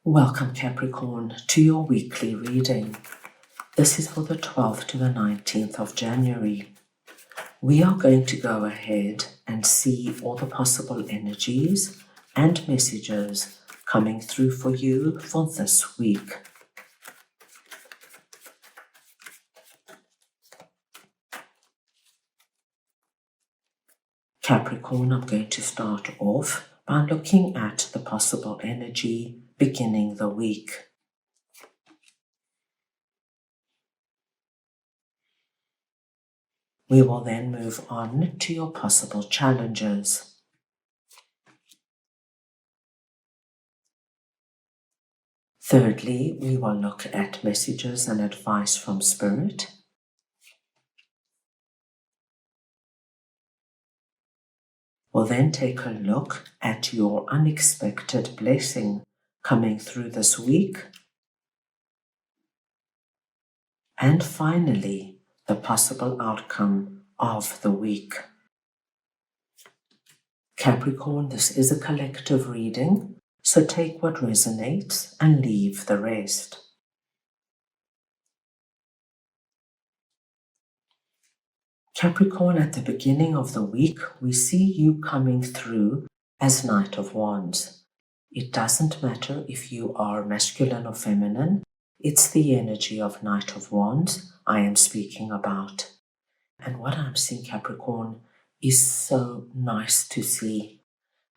Welcome, Capricorn, to your weekly reading. This is for the 12th to the 19th of January. We are going to go ahead and see all the possible energies and messages coming through for you for this week. Capricorn, I'm going to start off by looking at the possible energy beginning the week. We will then move on to your possible challenges. Thirdly, we will look at messages and advice from Spirit. We'll then take a look at your unexpected blessing coming through this week. And finally, the possible outcome of the week. Capricorn, this is a collective reading, so take what resonates and leave the rest. Capricorn, at the beginning of the week, we see you coming through as Knight of Wands. It doesn't matter if you are masculine or feminine, it's the energy of Knight of Wands I am speaking about. And what I'm seeing, Capricorn, is so nice to see.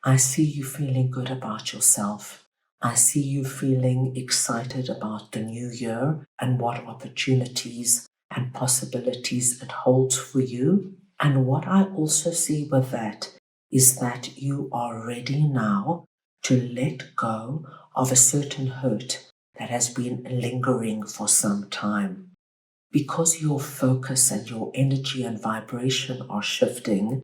I see you feeling good about yourself. I see you feeling excited about the new year and what opportunities and possibilities it holds for you. And what I also see with that is that you are ready now to let go of a certain hurt that has been lingering for some time. Because your focus and your energy and vibration are shifting,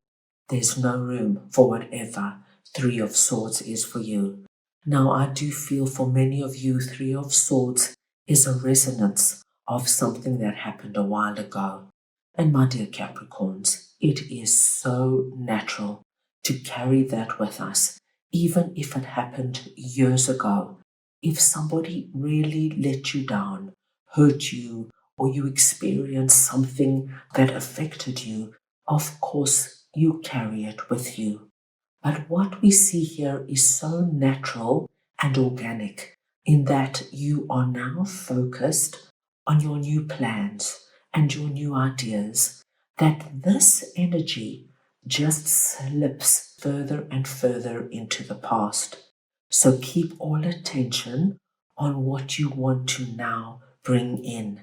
there's no room for whatever Three of Swords is for you. Now, I do feel for many of you, Three of Swords is a resonance of something that happened a while ago. And my dear Capricorns, it is so natural to carry that with us, even if it happened years ago. If somebody really let you down, hurt you, or you experienced something that affected you, of course you carry it with you. But what we see here is so natural and organic in that you are now focused on your new plans and your new ideas, that this energy just slips further and further into the past. So keep all attention on what you want to now bring in.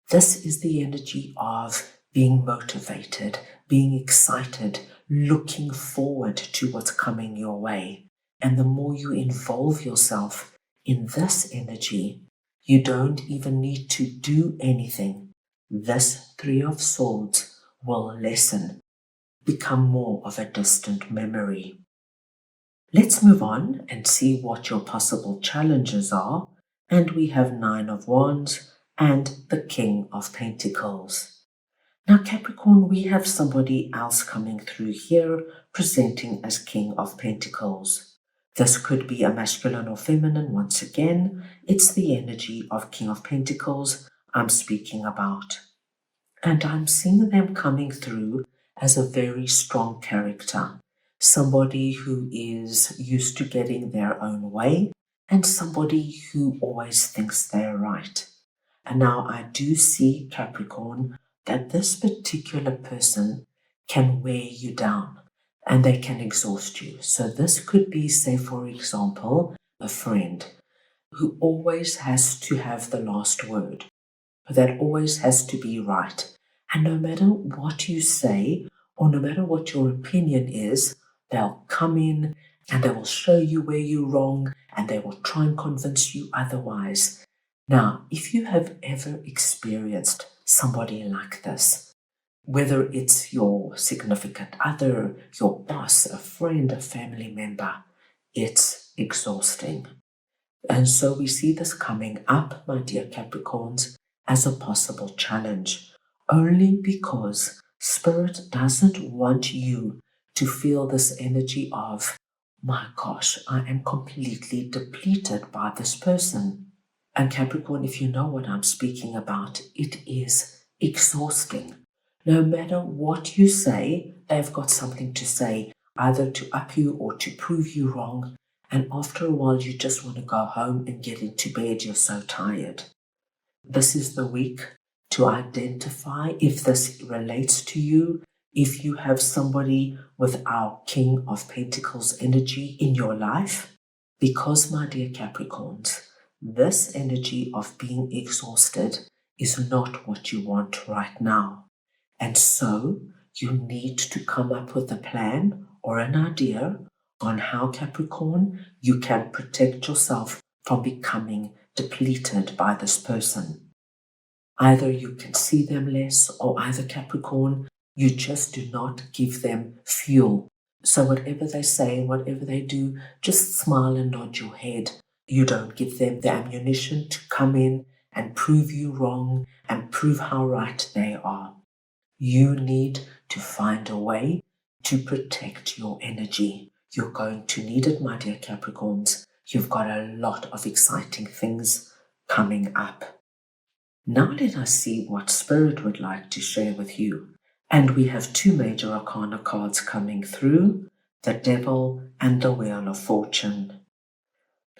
This is the energy of being motivated, being excited, looking forward to what's coming your way. And the more you involve yourself in this energy, you don't even need to do anything. This Three of Swords will lessen, become more of a distant memory. Let's move on and see what your possible challenges are. And we have Nine of Wands and the King of Pentacles. Now, Capricorn, we have somebody else coming through here presenting as King of Pentacles. This could be a masculine or feminine. Once again, it's the energy of King of Pentacles I'm speaking about. And I'm seeing them coming through as a very strong character. Somebody who is used to getting their own way and somebody who always thinks they're right. And now I do see, Capricorn, that this particular person can wear you down and they can exhaust you. So this could be, say, for example, a friend who always has to have the last word, that always has to be right. And no matter what you say or no matter what your opinion is, they'll come in and they will show you where you're wrong and they will try and convince you otherwise. Now, if you have ever experienced somebody like this, whether it's your significant other, your boss, a friend, a family member, it's exhausting. And so we see this coming up, my dear Capricorns, as a possible challenge, only because Spirit doesn't want you to feel this energy of my gosh, I am completely depleted by this person. And Capricorn, if you know what I'm speaking about, it is exhausting. No matter what you say, they've got something to say, either to up you or to prove you wrong. And after a while, you just want to go home and get into bed. You're so tired. This is the week to identify if this relates to you. If you have somebody with our King of Pentacles energy in your life, because, my dear Capricorns, this energy of being exhausted is not what you want right now. And so you need to come up with a plan or an idea on how, Capricorn, you can protect yourself from becoming depleted by this person. Either you can see them less, or either, Capricorn, you just do not give them fuel. So whatever they say, whatever they do, just smile and nod your head. You don't give them the ammunition to come in and prove you wrong and prove how right they are. You need to find a way to protect your energy. You're going to need it, my dear Capricorns. You've got a lot of exciting things coming up. Now let us see what Spirit would like to share with you. And we have two major arcana cards coming through, the Devil and the Wheel of Fortune.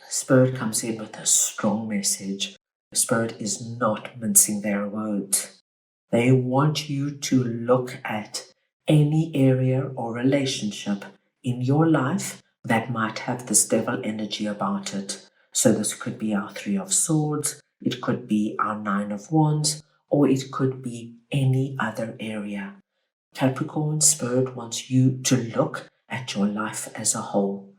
Spirit comes in with a strong message. Spirit is not mincing their words. They want you to look at any area or relationship in your life that might have this devil energy about it. So this could be our Three of Swords, it could be our Nine of Wands, or it could be any other area. Capricorn, Spirit wants you to look at your life as a whole.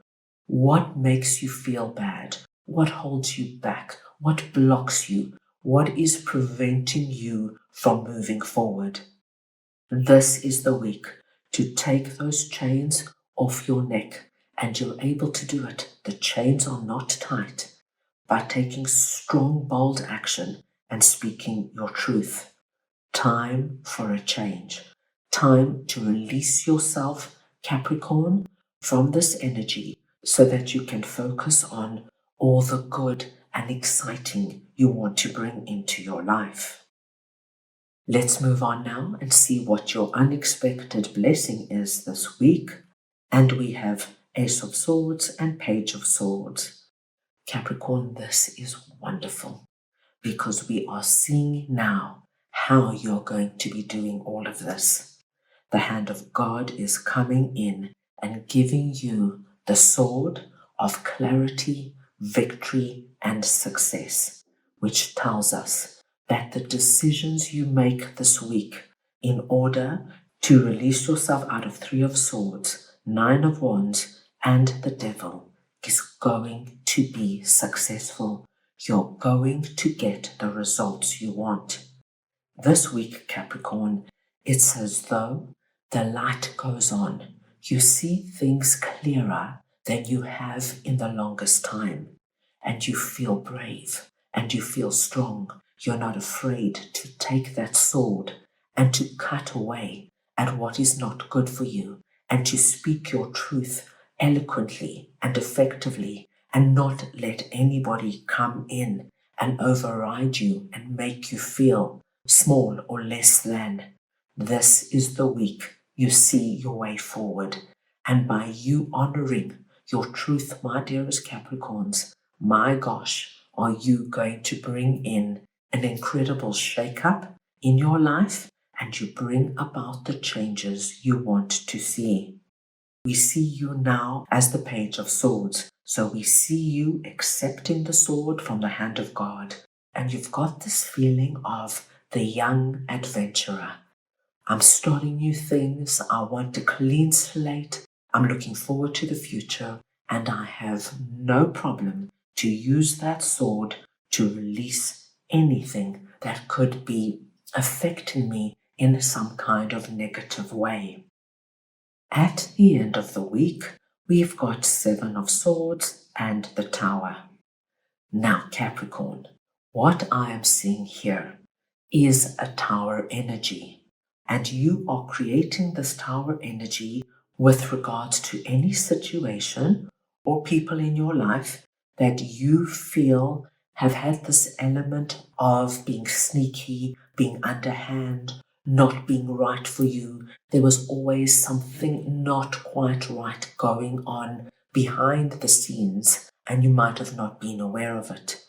What makes you feel bad? What holds you back? What blocks you? What is preventing you from moving forward? This is the week to take those chains off your neck, and you're able to do it. The chains are not tight, by taking strong, bold action and speaking your truth. Time for a change. Time to release yourself, Capricorn, from this energy so that you can focus on all the good and exciting you want to bring into your life. Let's move on now and see what your unexpected blessing is this week. And we have Ace of Swords and Page of Swords. Capricorn, this is wonderful because we are seeing now how you're going to be doing all of this. The hand of God is coming in and giving you the sword of clarity, victory, and success, which tells us that the decisions you make this week in order to release yourself out of Three of Swords, Nine of Wands, and the Devil is going to be successful. You're going to get the results you want. This week, Capricorn, it's as though the light goes on. You see things clearer than you have in the longest time. And you feel brave and you feel strong. You're not afraid to take that sword and to cut away at what is not good for you and to speak your truth eloquently and effectively and not let anybody come in and override you and make you feel small or less than. This is the week you see your way forward. And by you honoring your truth, my dearest Capricorns, my gosh, are you going to bring in an incredible shake-up in your life, and you bring about the changes you want to see. We see you now as the Page of Swords, so we see you accepting the sword from the hand of God, and you've got this feeling of the young adventurer. I'm starting new things. I want a clean slate. I'm looking forward to the future, and I have no problem to use that sword to release anything that could be affecting me in some kind of negative way. At the end of the week, we've got Seven of Swords and the Tower. Now, Capricorn, what I am seeing here is a tower energy. And you are creating this tower energy with regards to any situation or people in your life that you feel have had this element of being sneaky, being underhand, not being right for you. There was always something not quite right going on behind the scenes, and you might have not been aware of it.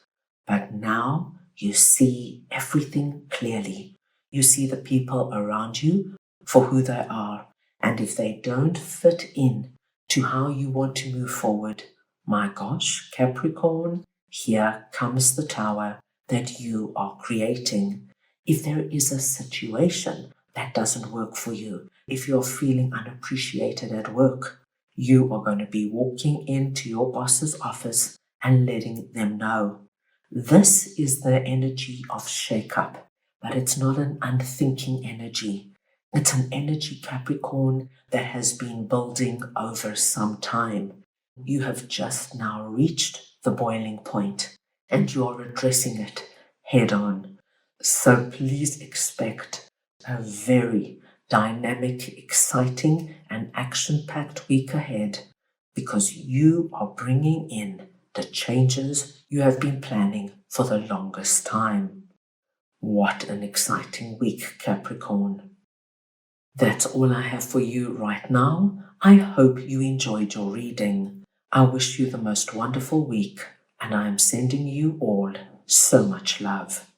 But now you see everything clearly. You see the people around you for who they are. And if they don't fit in to how you want to move forward, my gosh, Capricorn, here comes the tower that you are creating. If there is a situation that doesn't work for you, if you're feeling unappreciated at work, you are going to be walking into your boss's office and letting them know. This is the energy of shake-up, but it's not an unthinking energy. It's an energy, Capricorn, that has been building over some time. You have just now reached the boiling point and you're addressing it head on. So please expect a very dynamic, exciting, and action-packed week ahead because you are bringing in the changes you have been planning for the longest time. What an exciting week, Capricorn. That's all I have for you right now. I hope you enjoyed your reading. I wish you the most wonderful week, and I am sending you all so much love.